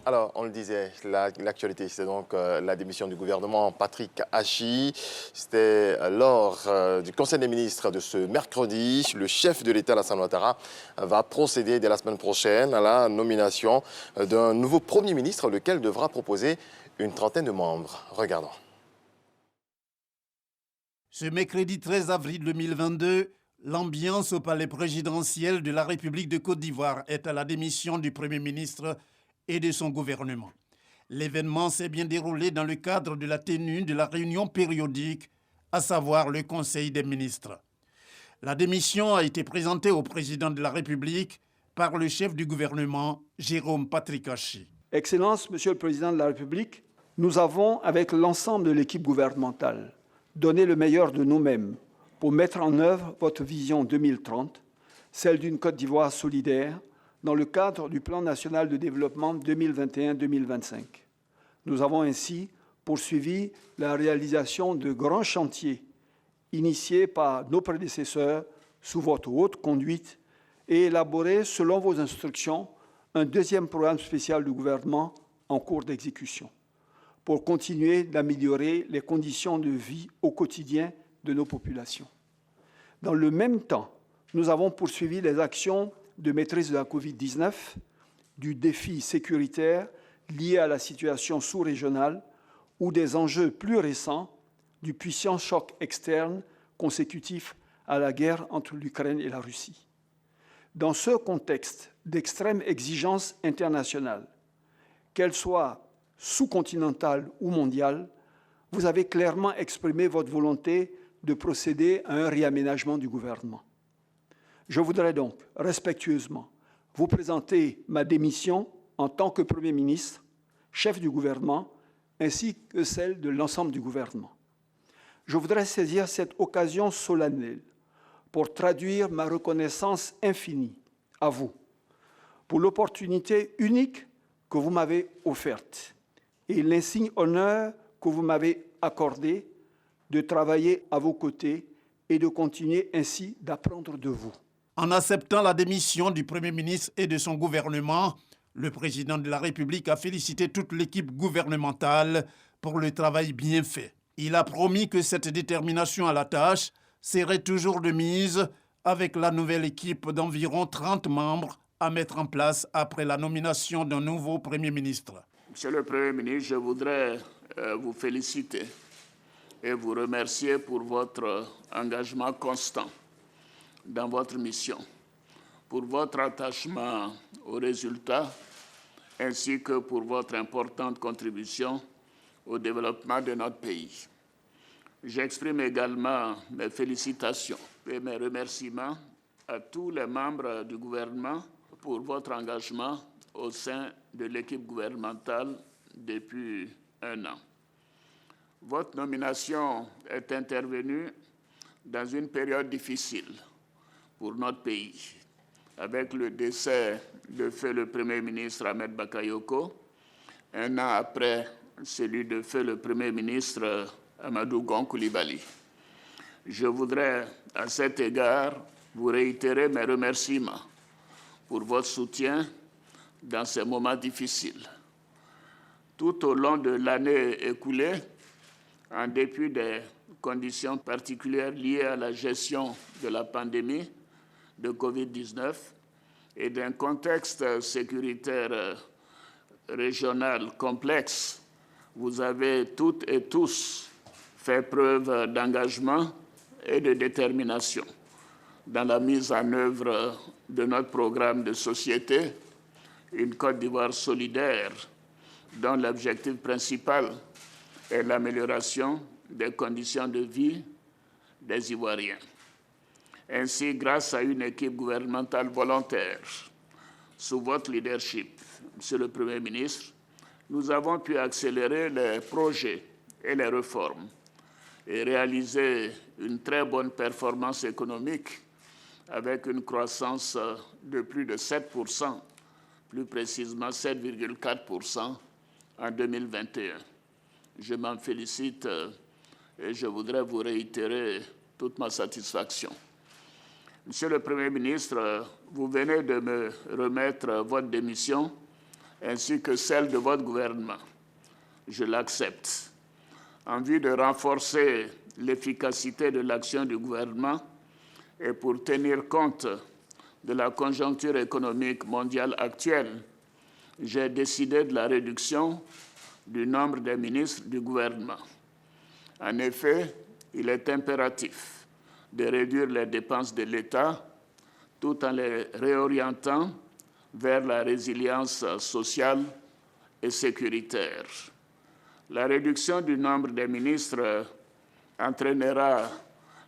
Alors, on le disait, l'actualité, c'est donc la démission du gouvernement Patrick Achi. C'était lors du Conseil des ministres de ce mercredi. Le chef de l'État, Alassane Ouattara, va procéder dès la semaine prochaine à la nomination d'un nouveau Premier ministre, lequel devra proposer une trentaine de membres. Regardons. Ce mercredi 13 avril 2022, l'ambiance au palais présidentiel de la République de Côte d'Ivoire est à la démission du Premier ministre et de son gouvernement. L'événement s'est bien déroulé dans le cadre de la tenue de la réunion périodique, à savoir le Conseil des ministres. La démission a été présentée au président de la République par le chef du gouvernement, Jérôme Patrick Achi. Excellence, Monsieur le Président de la République, nous avons, avec l'ensemble de l'équipe gouvernementale, donné le meilleur de nous-mêmes pour mettre en œuvre votre vision 2030, celle d'une Côte d'Ivoire solidaire, dans le cadre du Plan national de développement 2021-2025. Nous avons ainsi poursuivi la réalisation de grands chantiers initiés par nos prédécesseurs sous votre haute conduite et élaboré, selon vos instructions, un deuxième programme spécial du gouvernement en cours d'exécution pour continuer d'améliorer les conditions de vie au quotidien de nos populations. Dans le même temps, nous avons poursuivi les actions de maîtrise de la Covid-19, du défi sécuritaire lié à la situation sous-régionale ou des enjeux plus récents du puissant choc externe consécutif à la guerre entre l'Ukraine et la Russie. Dans ce contexte d'extrême exigence internationale, qu'elle soit sous-continentale ou mondiale, vous avez clairement exprimé votre volonté de procéder à un réaménagement du gouvernement. Je voudrais donc respectueusement vous présenter ma démission en tant que Premier ministre, chef du gouvernement, ainsi que celle de l'ensemble du gouvernement. Je voudrais saisir cette occasion solennelle pour traduire ma reconnaissance infinie à vous pour l'opportunité unique que vous m'avez offerte et l'insigne honneur que vous m'avez accordé de travailler à vos côtés et de continuer ainsi d'apprendre de vous. En acceptant la démission du Premier ministre et de son gouvernement, le président de la République a félicité toute l'équipe gouvernementale pour le travail bien fait. Il a promis que cette détermination à la tâche serait toujours de mise avec la nouvelle équipe d'environ 30 membres à mettre en place après la nomination d'un nouveau Premier ministre. Monsieur le Premier ministre, je voudrais vous féliciter et vous remercier pour votre engagement constant dans votre mission, pour votre attachement aux résultats, ainsi que pour votre importante contribution au développement de notre pays. J'exprime également mes félicitations et mes remerciements à tous les membres du gouvernement pour votre engagement au sein de l'équipe gouvernementale depuis un an. Votre nomination est intervenue dans une période difficile pour notre pays, avec le décès de feu le Premier ministre Ahmed Bakayoko, un an après celui de feu le Premier ministre Amadou Gon Coulibaly. Je voudrais, à cet égard, vous réitérer mes remerciements pour votre soutien dans ces moments difficiles. Tout au long de l'année écoulée, en dépit des conditions particulières liées à la gestion de la pandémie de Covid-19 et d'un contexte sécuritaire régional complexe, vous avez toutes et tous fait preuve d'engagement et de détermination dans la mise en œuvre de notre programme de société, une Côte d'Ivoire solidaire, dont l'objectif principal est l'amélioration des conditions de vie des Ivoiriens. Ainsi, grâce à une équipe gouvernementale volontaire, sous votre leadership, Monsieur le Premier ministre, nous avons pu accélérer les projets et les réformes et réaliser une très bonne performance économique avec une croissance de plus de 7%, plus précisément 7,4% en 2021. Je m'en félicite et je voudrais vous réitérer toute ma satisfaction. Monsieur le Premier ministre, vous venez de me remettre votre démission ainsi que celle de votre gouvernement. Je l'accepte. En vue de renforcer l'efficacité de l'action du gouvernement et pour tenir compte de la conjoncture économique mondiale actuelle, j'ai décidé de la réduction du nombre des ministres du gouvernement. En effet, il est impératif de réduire les dépenses de l'État tout en les réorientant vers la résilience sociale et sécuritaire. La réduction du nombre des ministres entraînera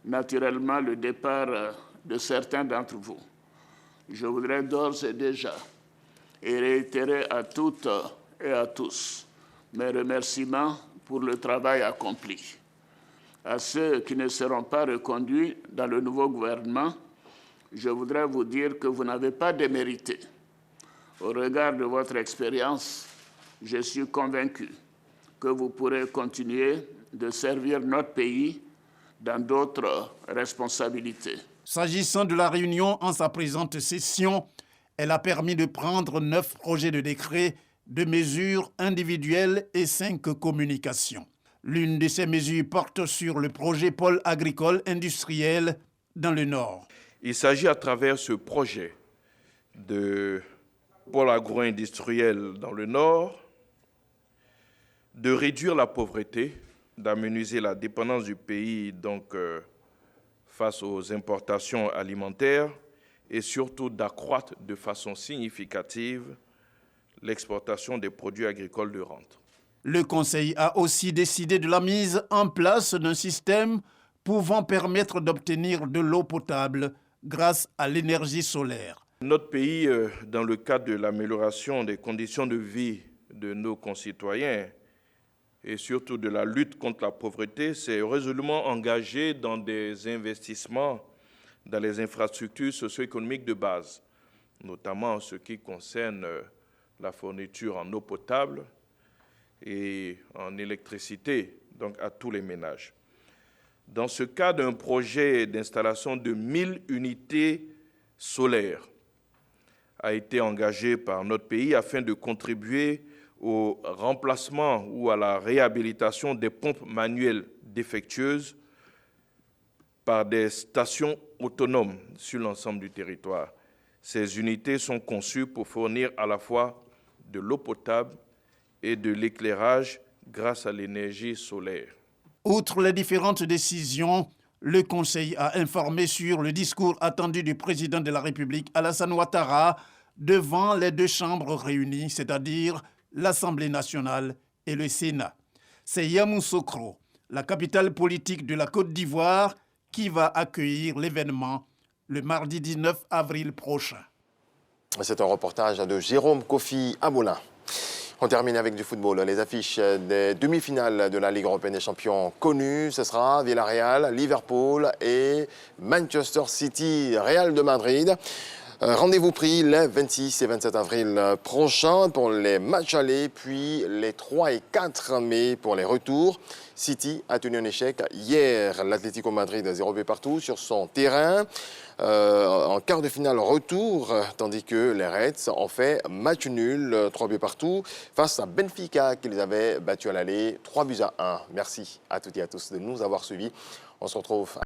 naturellement le départ de certains d'entre vous. Je voudrais d'ores et déjà réitérer à toutes et à tous mes remerciements pour le travail accompli. À ceux qui ne seront pas reconduits dans le nouveau gouvernement, je voudrais vous dire que vous n'avez pas démérité. Au regard de votre expérience, je suis convaincu que vous pourrez continuer de servir notre pays dans d'autres responsabilités. S'agissant de la réunion en sa présente session, elle a permis de prendre 9 projets de décret, 2 mesures individuelles et 5 communications. L'une de ces mesures porte sur le projet pôle agricole industriel dans le Nord. Il s'agit à travers ce projet de pôle agro-industriel dans le Nord de réduire la pauvreté, d'amenuiser la dépendance du pays face aux importations alimentaires et surtout d'accroître de façon significative l'exportation des produits agricoles de rente. Le Conseil a aussi décidé de la mise en place d'un système pouvant permettre d'obtenir de l'eau potable grâce à l'énergie solaire. Notre pays, dans le cadre de l'amélioration des conditions de vie de nos concitoyens et surtout de la lutte contre la pauvreté, s'est résolument engagé dans des investissements dans les infrastructures socio-économiques de base, notamment en ce qui concerne la fourniture en eau potable et en électricité, donc à tous les ménages. Dans ce cas d'un projet d'installation de 1000 unités solaires a été engagé par notre pays afin de contribuer au remplacement ou à la réhabilitation des pompes manuelles défectueuses par des stations autonomes sur l'ensemble du territoire. Ces unités sont conçues pour fournir à la fois de l'eau potable et de l'éclairage grâce à l'énergie solaire. Outre les différentes décisions, le Conseil a informé sur le discours attendu du président de la République, Alassane Ouattara, devant les 2 chambres réunies, c'est-à-dire l'Assemblée nationale et le Sénat. C'est Yamoussoukro, la capitale politique de la Côte d'Ivoire, qui va accueillir l'événement le mardi 19 avril prochain. C'est un reportage de Jérôme Kofi Amoulin. On termine avec du football. Les affiches des demi-finales de la Ligue européenne des champions connues, ce sera Villarreal, Liverpool et Manchester City, Real de Madrid. Rendez-vous pris les 26 et 27 avril prochains pour les matchs allés, puis les 3 et 4 mai pour les retours. City a tenu un échec hier. L'Atlético Madrid 0 but partout sur son terrain. En quart de finale retour, tandis que les Reds ont fait match nul, 3 buts partout, face à Benfica qu'ils avaient battu à l'aller 3 buts à 1. Merci à toutes et à tous de nous avoir suivis. On se retrouve